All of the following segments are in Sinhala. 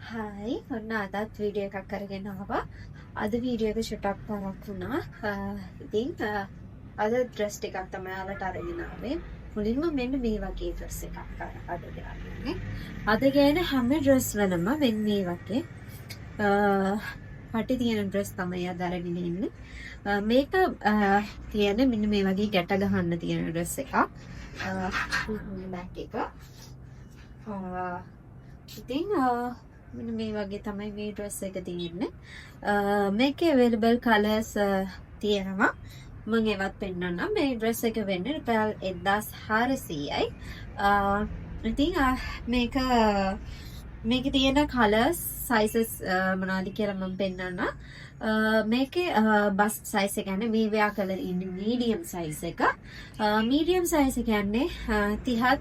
හායි ඔන්න අදත් වීඩියෝ එකක් කරගෙන ආවා. අද වීඩියෝ එක චුට්ටක් පරක් වුණා. ඉතින් අද ඩ්‍රෙස් ටිකක් තමයි ඔයාලට අරගෙන ආවේ. මුලින්ම මෙන්න මේ වගේ ඩ්‍රෙස් එකක් අද ගාන්නේ. අද ගෑන හැම ඩ්‍රෙස් වලම මෙන්න මේ වගේ පටි තියෙන ඩ්‍රෙස් තමයි අද අරගෙන ඉන්නේ. මේක තියෙන මෙන්න මේ වගේ ගැට ගහන්න තියෙන ඩ්‍රෙස් එකක්. බෑක් එක. ඉතින් මෙන්න මේ වගේ තමයි මේ ඩ්‍රෙස් එක තියෙන්නේ. මේකේ available colors තියෙනවා. මම ඒවත් පෙන්නන්නම්. මේ ඩ්‍රෙස් එක වෙන්නේ රුපියල් 1400යි. ඉතින් මේකේ තියෙන colors sizes මොනවද කියලා මම පෙන්නන්න. මේකේ බස් size එක කියන්නේ මේ ව්‍යා කලර් ඉන්නේ medium size එක. medium size එක කියන්නේ 30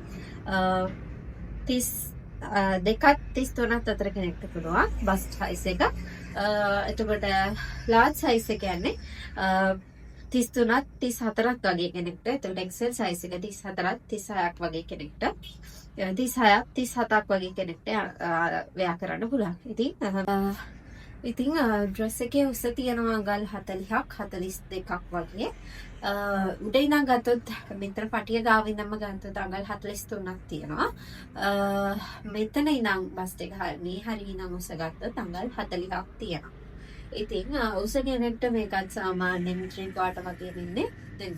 දෙකත් 33ත් අතර කෙනෙක්ට පුළුවන් බස් size එක. එතකොට large size එක කියන්නේ 33ත් 34ත් වගේ කෙනෙක්ට. එතකොට XL size එක 34ත් 36ක් වගේ කෙනෙක්ට. 36ක් 37ක් වගේ කෙනෙක්ට වෙයා කරන්න පුළුවන්. ඉතින් ඩ්‍රෙස් එකේ උස තියෙනවා අඟල් 40ක් 42ක් වගේ. උඩ ඉඳන් ගත්තොත් මෙතන පටිය ගාව ඉඳන්ම ගත්තොත් අඟල් 43ක් තියෙනවා. මෙතන ඉඳන් බස් එක මේ හරිය ඉඳන් උස ගත්තොත් අඟල් 40ක් තියෙනවා. ඉතින් උස කෙනෙක්ට මේකත් සාමාන්‍යයෙන් 3 පාට වගේ වෙන්නේ. දැන්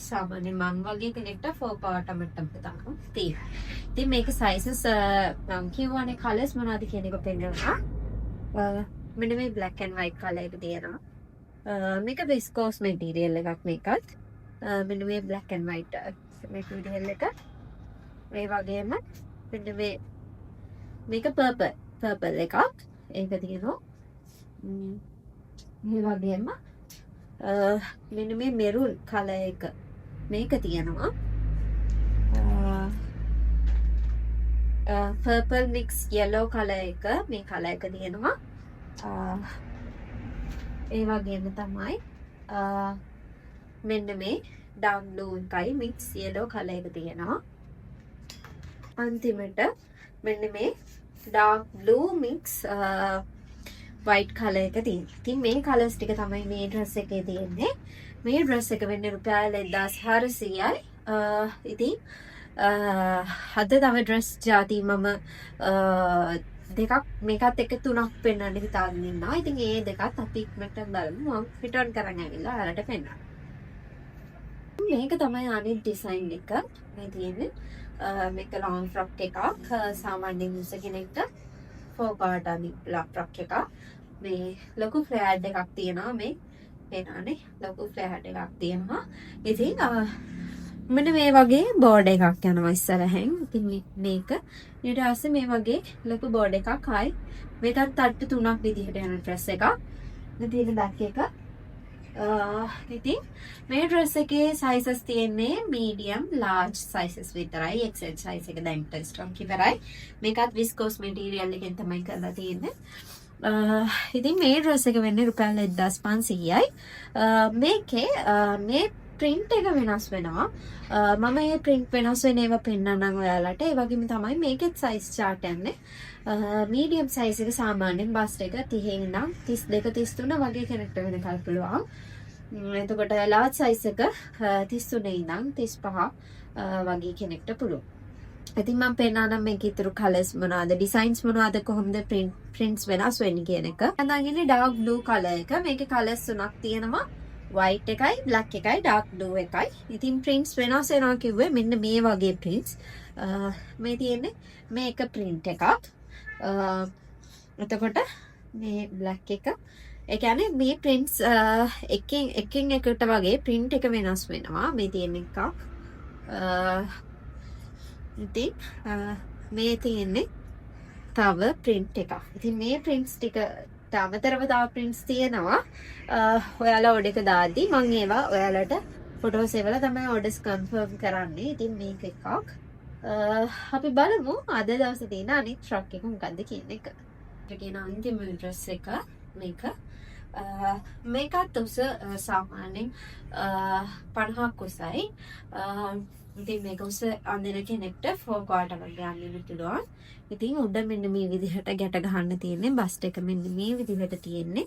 සාමාන්‍යයෙන් මං වගේ කෙනෙක්ට 4 පාට මට්ටමක තමයි තියෙන්නේ. ඉතින් මේක sizes මං කියවනේ colors මොනවද කියන එක පෙන්නනවා. මෙන්න මේ black and white color එක තියෙනවා. මේක viscose material එකක් මේකත්. මෙන්න මේ black and white material එක. මේ වගේම මෙන්න මේක purple එකක්. ඒක තියෙනවා. මේ වගේම මෙන්න මේ maroon color එක මේක තියෙනවා. purple mix yellow color එක මේ color එක තියෙනවා. ඒ වගේම තමයි මෙන්න මේ dark blue එකයි mix yellow color එක තියෙනවා. අන්තිමට මෙන්න මේ dark blue mix white color එක තියෙනවා. ඉතින් මේ colors ටික තමයි මේ dress එකේ තියෙන්නේ. මේ dress එක වෙන්නේ රුපියල් 1400යි. ඉතින් අද තව ඩ්‍රෙස් ජාති මම දෙකක් මේකත් එක තුනක් පෙන්වන්න හිතාගෙන ඉන්නවා. ඉතින් ඒ දෙකත් අපි ඉක්මනට බලමු. මම රිටර්න් කරන් ඇවිල්ලා ඔයාලට පෙන්නන්න. මේක තමයි අනිත් ඩිසයින් එක. මේ තියෙන්නේ මේක ලොන් ෆ්‍රොක් එකක්. සාමාන්‍ය මිනිස් කෙනෙක්ට 4 පාට අනිත් ෆ්‍රොක් එකක්. මේ ලොකු ෆ්ලෑඩ් එකක් තියෙනවා. මේ පේනවනේ ලොකු ෆ්ලෑඩ් එකක් තියෙනවා. ඉතින් මෙන්න මේ වගේ බෝඩ් එකක් යනවා ඉස්සරහෙන්. ඉතින් මේක ඊට පස්සේ මේ වගේ ලොකු බෝඩ් එකක් ආයි මේකත් තට්ටු 3ක් විදිහට යන ඩ්‍රෙස් එකක්. ඉතින් බෑක් එක. ඉතින් මේ ඩ්‍රෙස් එකේ sizes තියෙන්නේ medium large sizes විතරයි. XL size එක දැන් ස්ටොක් ඉවරයි. මේකත් viscose material එකෙන් තමයි කරලා තියෙන්නේ. ඉතින් මේ ඩ්‍රෙස් එක වෙන්නේ රුපියල් 1500යි. මේකේ මේ print එක වෙනස් වෙනවා. මම මේ print වෙනස් වෙන ඒවා පෙන්නන්නම් ඔයාලට. ඒ වගේම තමයි මේකෙත් size chart යන්නේ. medium size එක සාමාන්‍යයෙන් බස් එක 30 ඉඳන් 32 33 වගේ කෙනෙක්ට වෙනකල් පුළුවන්. එතකොට large size එක 33 ඉඳන් 35 වගේ කෙනෙක්ට පුළුවන්. ඉතින් මම පෙන්නන්නම් මේකේ ඉතුරු colors මොනවාද, designs මොනවාද, කොහොමද prints වෙනස් වෙන්නේ කියන එක. අඳන් ඉන්නේ dark blue color එක. මේකේ colors තුනක් තියෙනවා. white එකයි black එකයි dark blue එකයි. ඉතින් prints වෙනස් වෙනවා කිව්වේ මෙන්න මේ වගේ prints. මේ තියෙන්නේ මේක print එකක්. එතකොට මේ black එක. ඒ කියන්නේ මේ prints එකකින් එකට වගේ print එක වෙනස් වෙනවා. මේ තියෙන එකක්. ඉතින් මේ තියෙන්නේ තව print එකක්. ඉතින් මේ prints ටික අමතරව තව prints තියෙනවා. ඔයාලා order එක දාද්දි මම ඒවා ඔයාලට ෆොටෝස් එවලා තමයි orders confirm කරන්නේ. ඉතින් මේක එකක්. අපි බලමු අද දවසේ තියෙන අනිත් ෆ්‍රොක් එක මොකද්ද කියන එක. කියන අන්තිම ඩ්‍රෙස් එක මේක. මේකත් උස සාමාන්‍යයෙන් 50ක් උසයි. ඉතින් මේක උස අඳින කෙනෙක්ට 4 quarter වගේ අඳින්න පුළුවන්. ඉතින් උඩ මෙන්න මේ විදිහට ගැට ගහන්න තියෙන්නේ. බස්ට් එක මෙන්න මේ විදිහට තියෙන්නේ.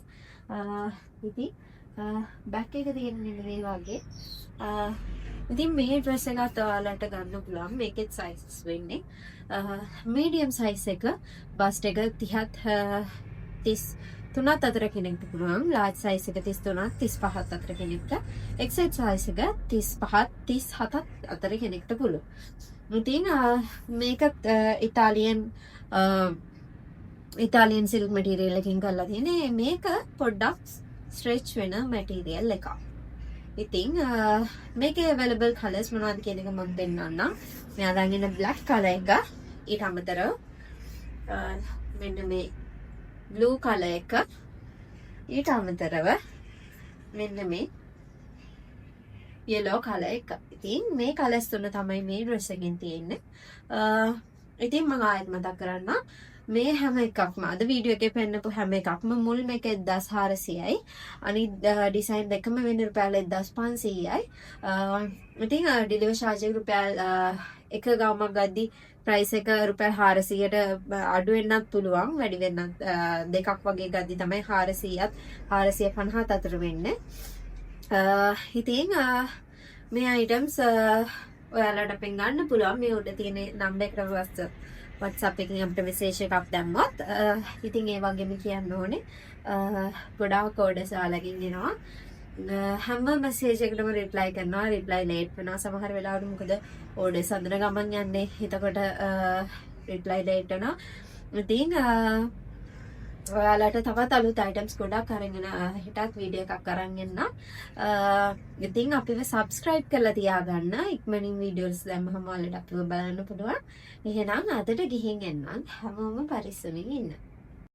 ඉතින් බැක් එක තියෙන්නේ මේ වගේ. ඉතින් මේ ඩ්‍රෙස් එකත් ඔයාලට ගන්න පුළුවන්. මේකෙත් සයිසස් වෙන්නේ මීඩියම් සයිස් එක. බස්ට් එක 33ත් අතර කෙනෙක්ට පුළුවන්. ලාර්ජ් සයිස් එක 33ත් 35ත් අතර කෙනෙක්ට. එක්සෙල් සයිස් එක 35ත් 37ත් අතර කෙනෙක්ට පුළුවන්. ඉතින් මේකත් ඉතාලියන් සිල්ක් මැටීරියල් එකකින් කරලා තියෙන්නේ. මේක පොඩ්ඩක් ස්ට්‍රෙච් වෙන මැටීරියල් එකක්. ඉතින් මේකේ available colors මොනවද කියන එක මම දෙන්නම්. මේ අරන් ඉන්න black color එක ඊට අමතරව මෙන්න මේ blue color එක ඊට අමතරව මෙන්න මේ yellow color එක. ඉතින් මේ colors තුන තමයි මේ dress එකෙන් තියෙන්නේ. ඉතින් මම ආයෙත් මතක් කරන්නම් මේ හැම එකක්ම අද වීඩියෝ එකේ පෙන්නපු හැම එකක්ම මුල් මේක 1400යි. අනිත් ඩිසයින් දෙකම වෙන්නේ රුපියල් 1500යි. ඉතින් ඩෙලිවරි charge එක රුපියල් එක ගාමක් ගද්දි ප්‍රයිස් එක රුපියල් 400ට අඩු වෙන්නත් පුළුවන්. වැඩි වෙන්නත් දෙකක් වගේ ගද්දි තමයි 400ත් 450ත් අතර වෙන්නේ. ඉතින් මේ items ඔයාලට අපෙන් ගන්න පුළුවන්. මේ උඩ තියෙන නම්බර් එකට WhatsApp එකකින් අපිට මෙසේජ් එකක් දැම්මොත් ඉතින් ඒ වගේම කියන්න ඕනේ ගොඩාක් orders ආලකින් එනවා. හැම මෙසේජ් එකකටම reply කරනවා. reply late වෙනවා සමහර වෙලාවට. මොකද orders අඳන ගමන් යන්නේ. එතකොට reply late වෙනවා. ඉතින් ඔයාලට තවත් අලුත් items ගොඩක් අරගෙන හිටත් වීඩියෝ එකක් අරන් එන්න. ඉතින් අපිව subscribe කරලා තියාගන්න. ඉක්මනින් වීඩියෝස් දැම්මම ඔයාලට අපිව බලන්න පුළුවන්. එහෙනම් අදට ගිහින් එන්නම්. හැමෝම පරිස්සමින් ඉන්න.